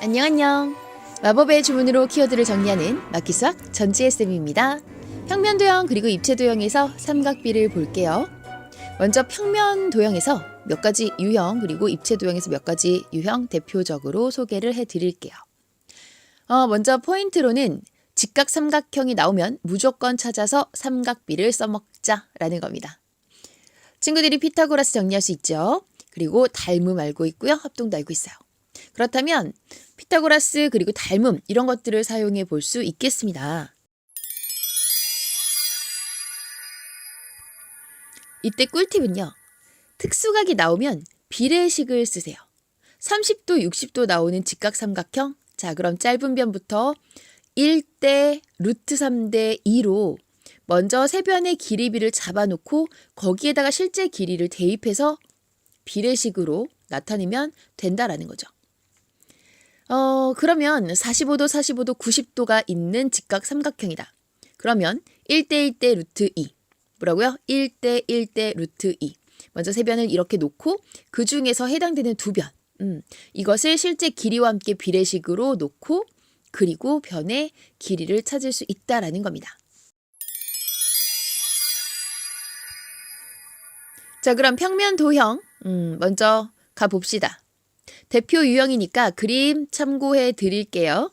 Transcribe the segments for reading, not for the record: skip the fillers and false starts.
안녕 안녕. 마법의 주문으로 키워드를 정리하는 마키수학 전지혜쌤입니다. 평면 도형 그리고 입체 도형에서 삼각비를 볼게요. 먼저 평면 도형에서 몇 가지 유형 그리고 입체 도형에서 몇 가지 유형 대표적으로 소개를 해드릴게요. 먼저 포인트로는 직각 삼각형이 나오면 무조건 찾아서 삼각비를 써먹자라는 겁니다. 친구들이 피타고라스 정리할 수 있죠. 그리고 닮음 알고 있고요. 합동도 알고 있어요. 그렇다면 피타고라스 그리고 닮음 이런 것들을 사용해 볼 수 있겠습니다. 이때 꿀팁은요. 특수각이 나오면 비례식을 쓰세요. 30도, 60도 나오는 직각삼각형. 자, 그럼 짧은 변부터 1대 루트 3대 2로 먼저 세변의 길이비를 잡아놓고 거기에다가 실제 길이를 대입해서 비례식으로 나타내면 된다라는 거죠. 그러면 45도, 45도, 90도가 있는 직각 삼각형이다. 그러면 1대 1대 루트 2. 뭐라고요? 1대 1대 루트 2. 먼저 세변을 이렇게 놓고 그 중에서 해당되는 두 변. 이것을 실제 길이와 함께 비례식으로 놓고 그리고 변의 길이를 찾을 수 있다라는 겁니다. 자, 그럼 평면 도형 먼저 가봅시다. 대표 유형이니까 그림 참고해 드릴게요.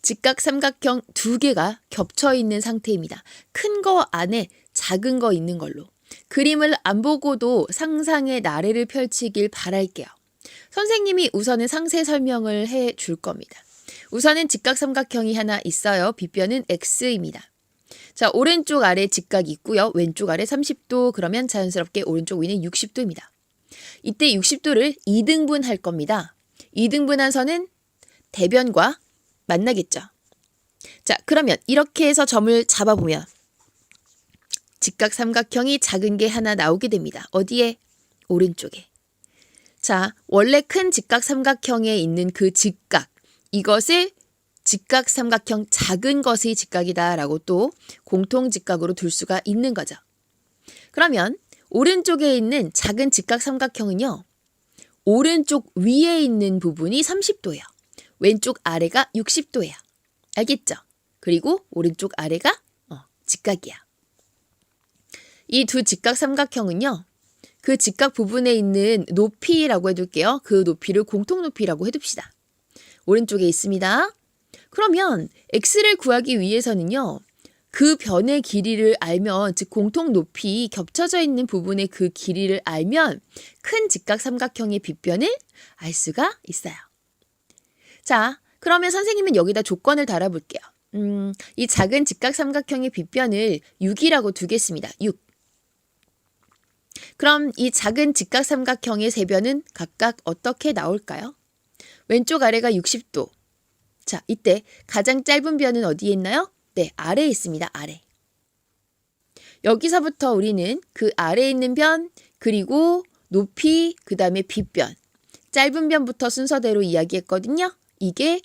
직각 삼각형 두 개가 겹쳐 있는 상태입니다. 큰 거 안에 작은 거 있는 걸로. 그림을 안 보고도 상상의 나래를 펼치길 바랄게요. 선생님이 우선은 상세 설명을 해 줄 겁니다. 우선은 직각 삼각형이 하나 있어요. 빗변은 X입니다. 자, 오른쪽 아래 직각이 있고요. 왼쪽 아래 30도 그러면 자연스럽게 오른쪽 위는 60도입니다. 이때 60도를 2등분 할 겁니다. 2등분한 선은 대변과 만나겠죠. 자, 그러면 이렇게 해서 점을 잡아보면 직각 삼각형이 작은 게 하나 나오게 됩니다. 어디에? 오른쪽에. 자, 원래 큰 직각 삼각형에 있는 그 직각, 이것을 직각 삼각형 작은 것의 직각이다라고 또 공통 직각으로 둘 수가 있는 거죠. 그러면 오른쪽에 있는 작은 직각 삼각형은요. 오른쪽 위에 있는 부분이 30도예요. 왼쪽 아래가 60도예요. 알겠죠? 그리고 오른쪽 아래가 직각이야. 이 두 직각 삼각형은요. 그 직각 부분에 있는 높이라고 해둘게요. 그 높이를 공통 높이라고 해둡시다. 오른쪽에 있습니다. 그러면 x를 구하기 위해서는요. 그 변의 길이를 알면 즉 공통 높이 겹쳐져 있는 부분의 그 길이를 알면 큰 직각 삼각형의 빗변을 알 수가 있어요. 자, 그러면 선생님은 여기다 조건을 달아볼게요. 이 작은 직각 삼각형의 빗변을 6이라고 두겠습니다. 6. 그럼 이 작은 직각 삼각형의 세변은 각각 어떻게 나올까요? 왼쪽 아래가 60도. 자, 이때 가장 짧은 변은 어디에 있나요? 네, 아래에 있습니다. 아래. 여기서부터 우리는 그 아래에 있는 변, 그리고 높이, 그 다음에 빗변. 짧은 변부터 순서대로 이야기했거든요. 이게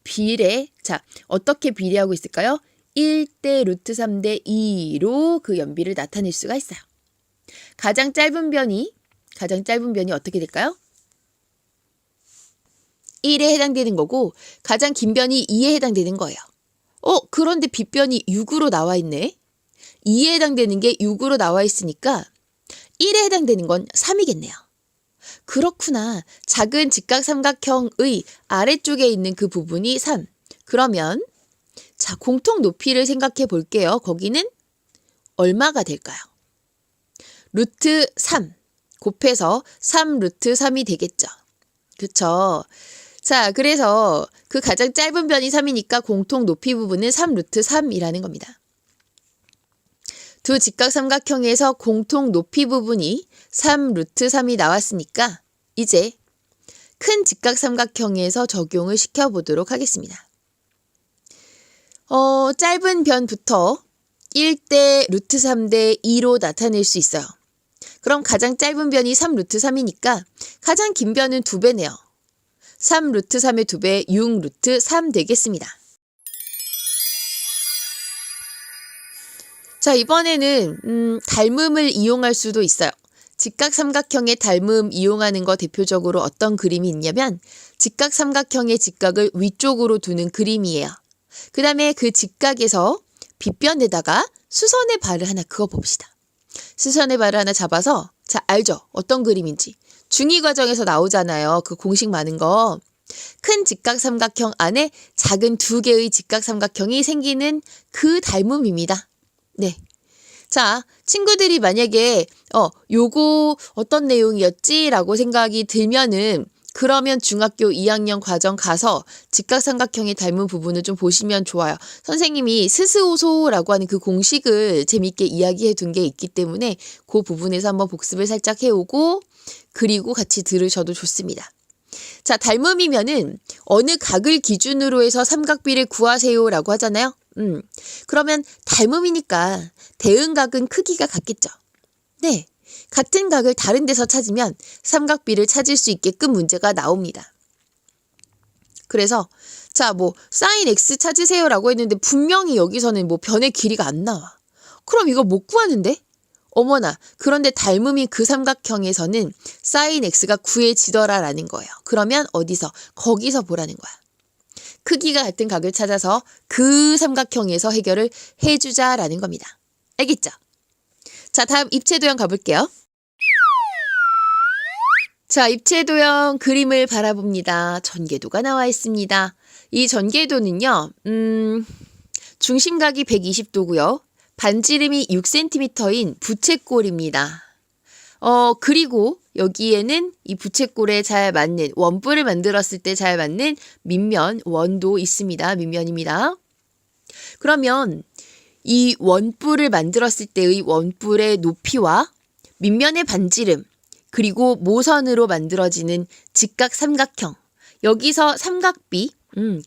비례. 자, 어떻게 비례하고 있을까요? 1대 루트 3대 2로 그 연비를 나타낼 수가 있어요. 가장 짧은 변이 어떻게 될까요? 1에 해당되는 거고 가장 긴 변이 2에 해당되는 거예요. 그런데 빗변이 6으로 나와 있네. 2에 해당되는 게 6으로 나와 있으니까 1에 해당되는 건 3이겠네요. 그렇구나. 작은 직각 삼각형의 아래쪽에 있는 그 부분이 3. 그러면 자, 공통 높이를 생각해 볼게요. 거기는 얼마가 될까요? 루트 3 곱해서 3 루트 3이 되겠죠. 그쵸? 자, 그래서 그 가장 짧은 변이 3이니까 공통 높이 부분은 3 루트 3이라는 겁니다. 두 직각 삼각형에서 공통 높이 부분이 3 루트 3이 나왔으니까 이제 큰 직각 삼각형에서 적용을 시켜보도록 하겠습니다. 짧은 변부터 1대 루트 3대 2로 나타낼 수 있어요. 그럼 가장 짧은 변이 3 루트 3이니까 가장 긴 변은 2배네요. 3 루트 3의 2배 6 루트 3 되겠습니다. 자, 이번에는 닮음을 이용할 수도 있어요. 직각 삼각형의 닮음 이용하는 거 대표적으로 어떤 그림이 있냐면 직각 삼각형의 직각을 위쪽으로 두는 그림이에요. 그 다음에 그 직각에서 빗변에다가 수선의 발을 하나 그어봅시다. 수선의 발을 하나 잡아서 자 알죠? 어떤 그림인지. 중2 과정에서 나오잖아요. 그 공식 많은 거. 큰 직각 삼각형 안에 작은 두 개의 직각 삼각형이 생기는 그 닮음입니다. 네. 자, 친구들이 만약에 요거 어떤 내용이었지? 라고 생각이 들면은 그러면 중학교 2학년 과정 가서 직각삼각형의 닮은 부분을 좀 보시면 좋아요. 선생님이 스스오소라고 하는 그 공식을 재밌게 이야기해 둔 게 있기 때문에 그 부분에서 한번 복습을 살짝 해오고 그리고 같이 들으셔도 좋습니다. 자, 닮음이면은 어느 각을 기준으로 해서 삼각비를 구하세요라고 하잖아요. 그러면 닮음이니까 대응각은 크기가 같겠죠. 네. 같은 각을 다른 데서 찾으면 삼각비를 찾을 수 있게끔 문제가 나옵니다. 그래서 자, 뭐 사인 x 찾으세요라고 했는데 분명히 여기서는 뭐 변의 길이가 안 나와. 그럼 이거 못 구하는데? 어머나, 그런데 닮음이 그 삼각형에서는 사인 x가 구해지더라라는 거예요. 그러면 어디서? 거기서 보라는 거야. 크기가 같은 각을 찾아서 그 삼각형에서 해결을 해주자라는 겁니다. 알겠죠? 자, 다음 입체도형 가볼게요. 자, 입체도형 그림을 바라봅니다. 전개도가 나와 있습니다. 이 전개도는요, 중심각이 120도고요. 반지름이 6cm인 부채꼴입니다. 그리고 여기에는 이 부채꼴에 잘 맞는 원뿔을 만들었을 때 잘 맞는 밑면 원도 있습니다. 밑면입니다. 그러면 이 원뿔을 만들었을 때의 원뿔의 높이와 밑면의 반지름 그리고 모선으로 만들어지는 직각 삼각형 여기서 삼각비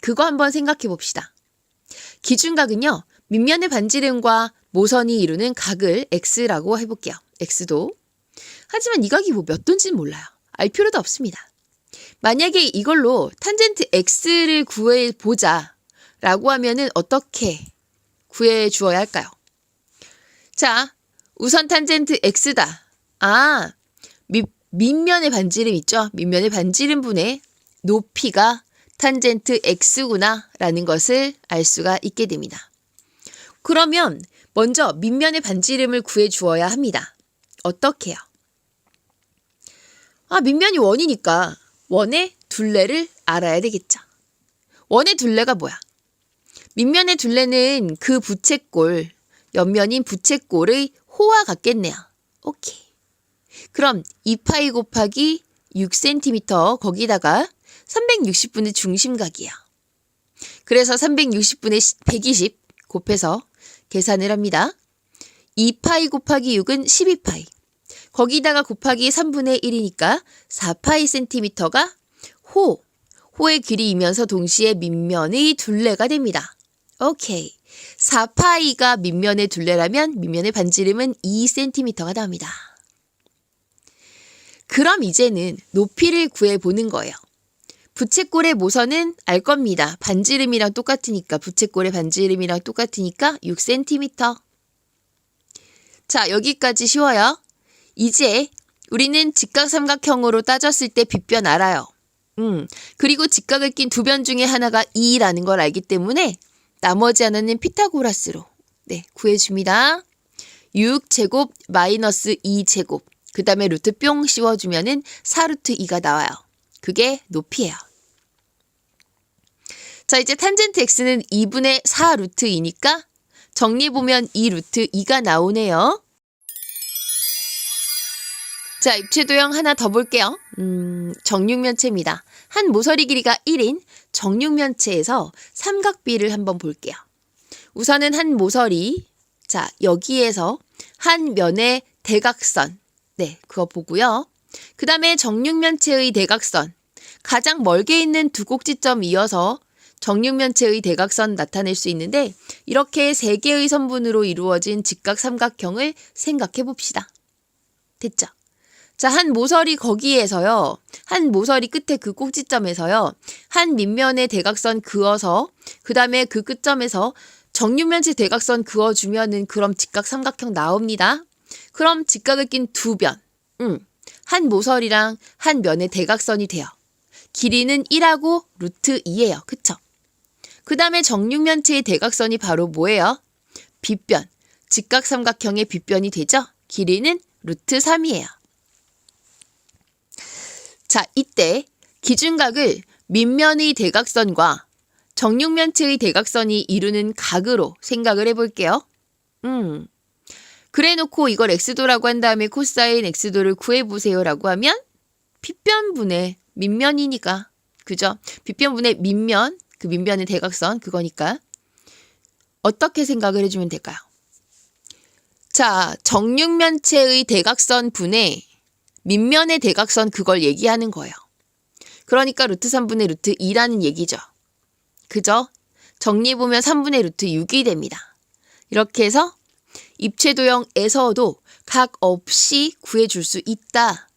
그거 한번 생각해 봅시다. 기준각은요. 밑면의 반지름과 모선이 이루는 각을 x라고 해볼게요. x도. 하지만 이 각이 뭐 몇 도인지는 몰라요. 알 필요도 없습니다. 만약에 이걸로 탄젠트 x를 구해보자 라고 하면은 어떻게 구해 주어야 할까요? 자, 우선 탄젠트 x다. 아, 밑면의 반지름 있죠? 밑면의 반지름분의 높이가 탄젠트 x구나 라는 것을 알 수가 있게 됩니다. 그러면 먼저 밑면의 반지름을 구해 주어야 합니다. 어떻게요? 밑면이 원이니까 원의 둘레를 알아야 되겠죠. 원의 둘레가 뭐야? 밑면의 둘레는 그 부채꼴, 옆면인 부채꼴의 호와 같겠네요. 오케이. 그럼 2파이 곱하기 6cm 거기다가 360분의 중심각이에요. 그래서 360분의 120 곱해서 계산을 합니다. 2파이 곱하기 6은 12파이. 거기다가 곱하기 3분의 1이니까 4파이 cm가 호의 길이이면서 동시에 밑면의 둘레가 됩니다. 오케이. 4파이가 밑면의 둘레라면 밑면의 반지름은 2cm가 나옵니다. 그럼 이제는 높이를 구해보는 거예요. 부채꼴의 모선은 알 겁니다. 반지름이랑 똑같으니까 부채꼴의 반지름이랑 똑같으니까 6cm. 자, 여기까지 쉬워요. 이제 우리는 직각삼각형으로 따졌을 때 빗변 알아요. 그리고 직각을 낀 두 변 중에 하나가 2라는 걸 알기 때문에 나머지 하나는 피타고라스로 구해줍니다. 6제곱 마이너스 2제곱 그 다음에 루트 뿅 씌워주면은 4루트 2가 나와요. 그게 높이예요. 자, 이제 탄젠트 x는 2분의 4루트 2니까 정리해보면 2루트 2가 나오네요. 자, 입체도형 하나 더 볼게요. 정육면체입니다. 한 모서리 길이가 1인 정육면체에서 삼각비를 한번 볼게요. 우선은 한 모서리, 자, 여기에서 한 면의 대각선, 그거 보고요. 그 다음에 정육면체의 대각선, 가장 멀게 있는 두 꼭지점 이어서 정육면체의 대각선 나타낼 수 있는데 이렇게 세 개의 선분으로 이루어진 직각 삼각형을 생각해 봅시다. 됐죠? 자, 한 모서리 거기에서요. 한 모서리 끝에 그 꼭지점에서요. 한 밑면의 대각선 그어서 그 다음에 그 끝점에서 정육면체 대각선 그어주면은 그럼 직각 삼각형 나옵니다. 그럼 직각을 낀 두 변. 한 모서리랑 한 면의 대각선이 돼요. 길이는 1하고 루트 2예요. 그쵸? 그 다음에 정육면체의 대각선이 바로 뭐예요? 빗변. 직각삼각형의 빗변이 되죠? 길이는 루트 3이에요. 자, 이때 기준각을 밑면의 대각선과 정육면체의 대각선이 이루는 각으로 생각을 해볼게요. 그래놓고 이걸 x도라고 한 다음에 코사인 x도를 구해보세요라고 하면 빗변분의 밑면이니까, 그죠? 빗변분의 밑면, 그 밑면의 대각선, 그거니까 어떻게 생각을 해주면 될까요? 자, 정육면체의 대각선 분의 밑면의 대각선, 그걸 얘기하는 거예요. 그러니까 루트 3분의 루트 2라는 얘기죠. 그죠? 정리해보면 3분의 루트 6이 됩니다. 이렇게 해서 입체도형에서도 각 없이 구해줄 수 있다.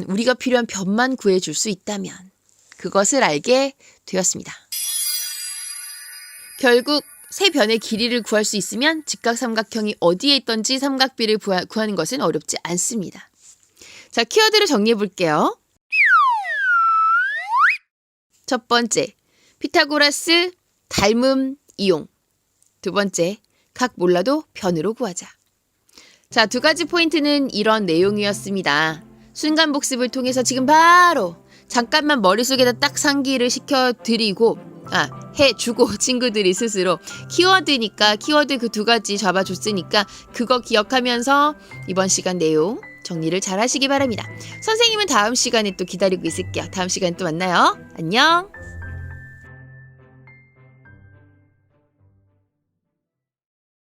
우리가 필요한 변만 구해줄 수 있다면 그것을 알게 되었습니다. 결국 세 변의 길이를 구할 수 있으면 직각삼각형이 어디에 있던지 삼각비를 구하는 것은 어렵지 않습니다. 자, 키워드를 정리해 볼게요. 첫 번째, 피타고라스 닮음 이용. 두 번째, 각 몰라도 변으로 구하자. 자, 두 가지 포인트는 이런 내용이었습니다. 순간 복습을 통해서 지금 바로 잠깐만 머릿속에다 딱 상기를 시켜드리고 해주고 친구들이 스스로 키워드니까 키워드 그 두 가지 잡아줬으니까 그거 기억하면서 이번 시간 내용 정리를 잘 하시기 바랍니다. 선생님은 다음 시간에 또 기다리고 있을게요. 다음 시간에 또 만나요. 안녕.